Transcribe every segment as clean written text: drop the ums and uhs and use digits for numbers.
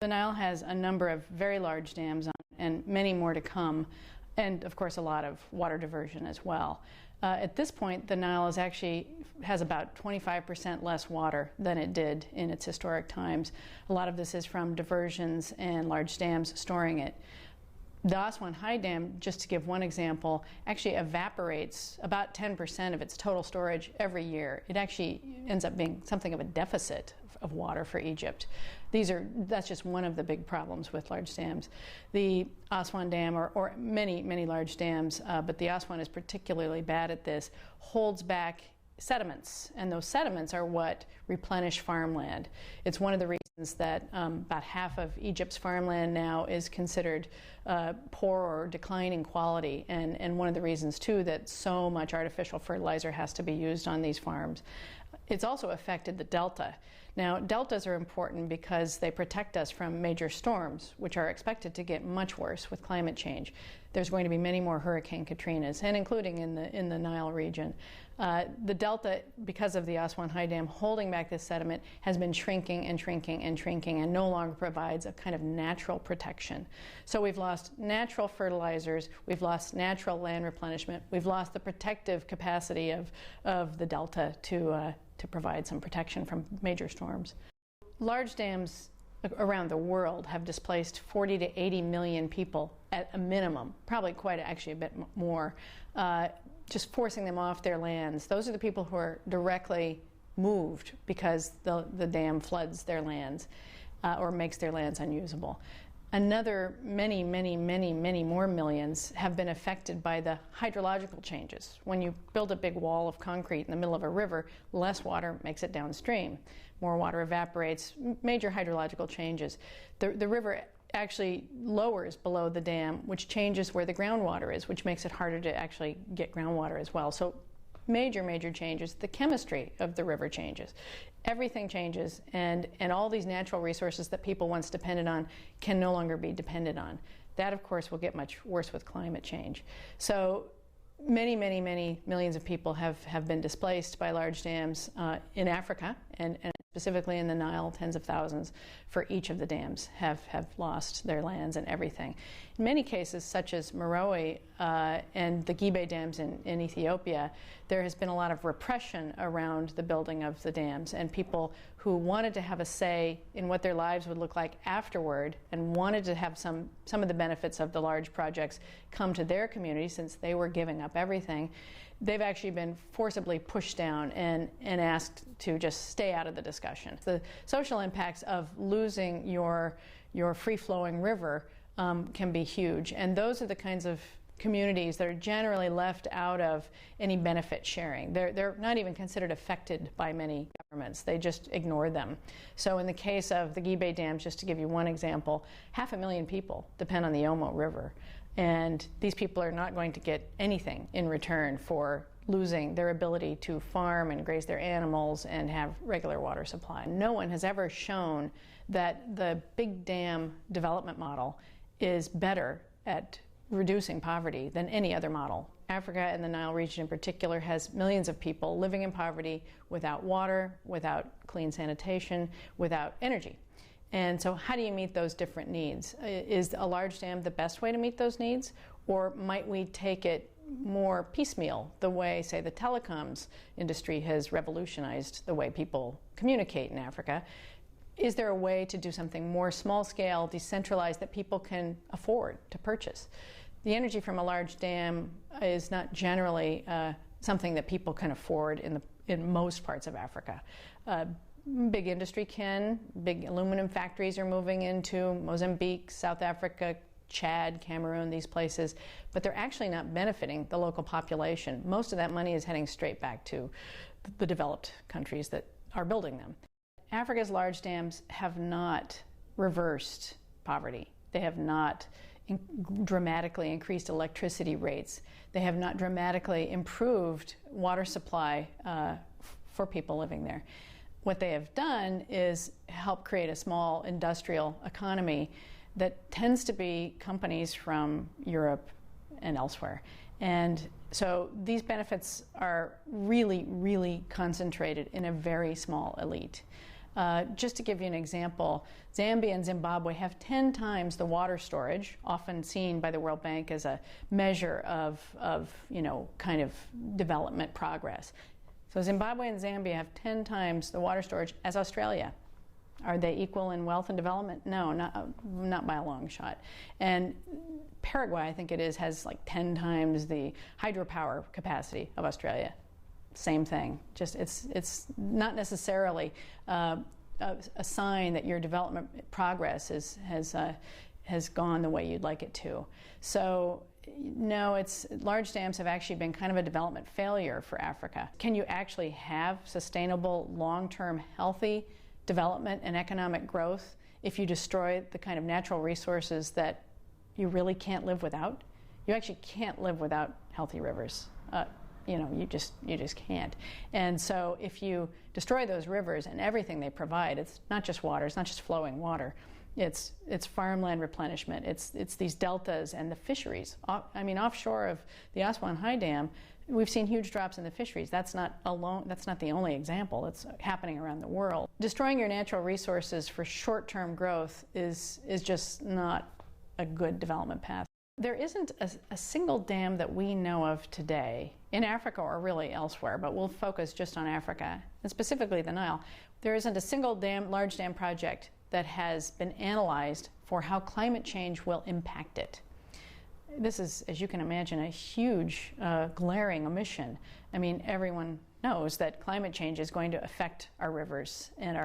The Nile has a number of very large dams on it, and many more to come, and of course a lot of water diversion as well. At this point, the Nile has about 25% less water than it did in its historic times. A lot of this is from diversions and large dams storing it. The Aswan High Dam, just to give one example, actually evaporates about 10% of its total storage every year. It actually ends up being something of a deficit of water for Egypt. That's just one of the big problems with large dams. The Aswan Dam, or many large dams, but the Aswan is particularly bad at this, holds back sediments, and those sediments are what replenish farmland. It's one of the reasons that about half of Egypt's farmland now is considered poor or declining quality, and one of the reasons too that so much artificial fertilizer has to be used on these farms. It's also affected the delta. Now, deltas are important because they protect us from major storms, which are expected to get much worse with climate change. There's going to be many more Hurricane Katrinas, and including in the Nile region. The delta, because of the Aswan High Dam holding back this sediment, has been shrinking and shrinking and shrinking, and no longer provides a kind of natural protection. So we've lost natural fertilizers, we've lost natural land replenishment, we've lost the protective capacity of the delta to provide some protection from major storms. Large dams around the world have displaced 40 to 80 million people at a minimum, probably actually a bit more, just forcing them off their lands. Those are the people who are directly moved because the dam floods their lands or makes their lands unusable. Another many more millions have been affected by the hydrological changes. When you build a big wall of concrete in the middle of a river, less water makes it downstream. More water evaporates, major hydrological changes. The river actually lowers below the dam, which changes where the groundwater is, which makes it harder to actually get groundwater as well. So major changes. The chemistry of the river changes. Everything changes, and all these natural resources that people once depended on can no longer be depended on. That, of course, will get much worse with climate change. So many millions of people have been displaced by large dams in Africa, and specifically in the Nile. Tens of thousands for each of the dams have lost their lands and everything. In many cases, such as Meroe and the Gibe dams in Ethiopia, there has been a lot of repression around the building of the dams, and people who wanted to have a say in what their lives would look like afterward and wanted to have some of the benefits of the large projects come to their community since they were giving up everything. They've actually been forcibly pushed down and asked to just stay out of the discussion. The social impacts of losing your free-flowing river can be huge, and those are the kinds of communities that are generally left out of any benefit sharing. They're not even considered affected by many governments. They just ignore them. So in the case of the Gibe dams, just to give you one example, 500,000 people depend on the Omo River. And these people are not going to get anything in return for losing their ability to farm and graze their animals and have regular water supply. No one has ever shown that the big dam development model is better at reducing poverty than any other model. Africa and the Nile region in particular has millions of people living in poverty without water, without clean sanitation, without energy. And so how do you meet those different needs? Is a large dam the best way to meet those needs? Or might we take it more piecemeal, the way, say, the telecoms industry has revolutionized the way people communicate in Africa? Is there a way to do something more small-scale, decentralized, that people can afford to purchase? The energy from a large dam is not generally something that people can afford in most parts of Africa. Big industry can. Big aluminum factories are moving into Mozambique, South Africa, Chad, Cameroon, these places, but they're actually not benefiting the local population. Most of that money is heading straight back to the developed countries that are building them. Africa's large dams have not reversed poverty. They have not dramatically increased electricity rates. They have not dramatically improved water supply for people living there. What they have done is help create a small industrial economy that tends to be companies from Europe and elsewhere. And so these benefits are really concentrated in a very small elite. Just to give you an example, Zambia and Zimbabwe have 10 times the water storage, often seen by the World Bank as a measure of kind of development progress. So Zimbabwe and Zambia have 10 times the water storage as Australia. Are they equal in wealth and development? No, not by a long shot. And Paraguay, I think it is, has like 10 times the hydropower capacity of Australia. Same thing. Just it's not necessarily a sign that your development progress has gone the way you'd like it to. So no, large dams have actually been kind of a development failure for Africa. Can you actually have sustainable, long-term, healthy development and economic growth if you destroy the kind of natural resources that you really can't live without? You actually can't live without healthy rivers. You just can't. And so if you destroy those rivers and everything they provide, it's not just water, it's not just flowing water, it's farmland replenishment, it's these deltas and the fisheries. Offshore of the Aswan High Dam, we've seen huge drops in the fisheries. That's not the only example. It's happening around the world. Destroying your natural resources for short-term growth is just not a good development path. There isn't a single dam that we know of today, in Africa or really elsewhere, but we'll focus just on Africa, and specifically the Nile. There isn't a single large dam project that has been analyzed for how climate change will impact it. This is, as you can imagine, a huge, glaring omission. Everyone knows that climate change is going to affect our rivers, and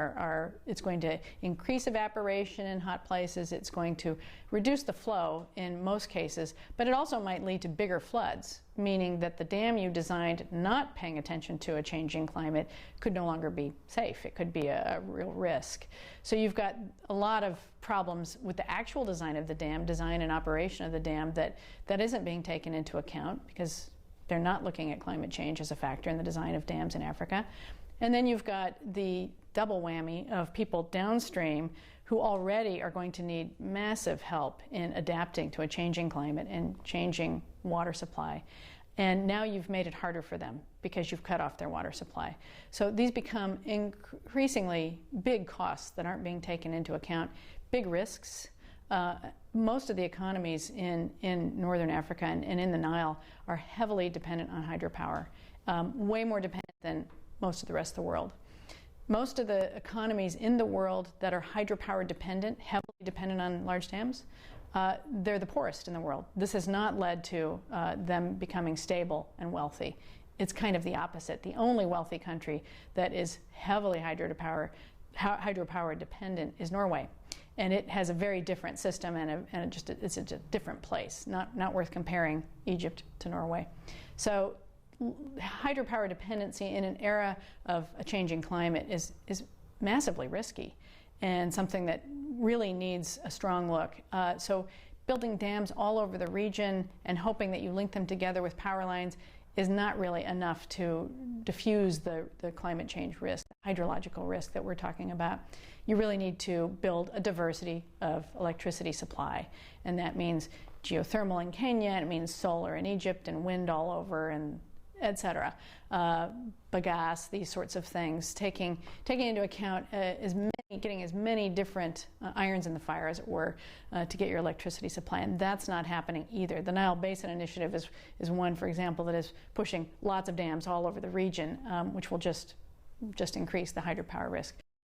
it's going to increase evaporation in hot places, it's going to reduce the flow in most cases, but it also might lead to bigger floods, meaning that the dam you designed not paying attention to a changing climate could no longer be safe. It could be a real risk. So you've got a lot of problems with the actual design of the dam, design and operation of the dam that isn't being taken into account because they're not looking at climate change as a factor in the design of dams in Africa. And then you've got the double whammy of people downstream who already are going to need massive help in adapting to a changing climate and changing water supply. And now you've made it harder for them because you've cut off their water supply. So these become increasingly big costs that aren't being taken into account, big risks. Most of the economies in northern Africa and in the Nile are heavily dependent on hydropower, way more dependent than most of the rest of the world. Most of the economies in the world that are hydropower dependent, heavily dependent on large dams, they're the poorest in the world. This has not led to them becoming stable and wealthy. It's kind of the opposite. The only wealthy country that is heavily hydropower dependent is Norway. And it has a very different system, and it's a different place. Not worth comparing Egypt to Norway. So hydropower dependency in an era of a changing climate is massively risky, and something that really needs a strong look. So building dams all over the region and hoping that you link them together with power lines is not really enough to diffuse the climate change risk, the hydrological risk that we're talking about. You really need to build a diversity of electricity supply, and that means geothermal in Kenya, and it means solar in Egypt, and wind all over, and etc. Bagasse, these sorts of things, taking into account getting as many different irons in the fire, as it were, to get your electricity supply, and that's not happening either. The Nile Basin Initiative is one, for example, that is pushing lots of dams all over the region, which will just increase the hydropower risk.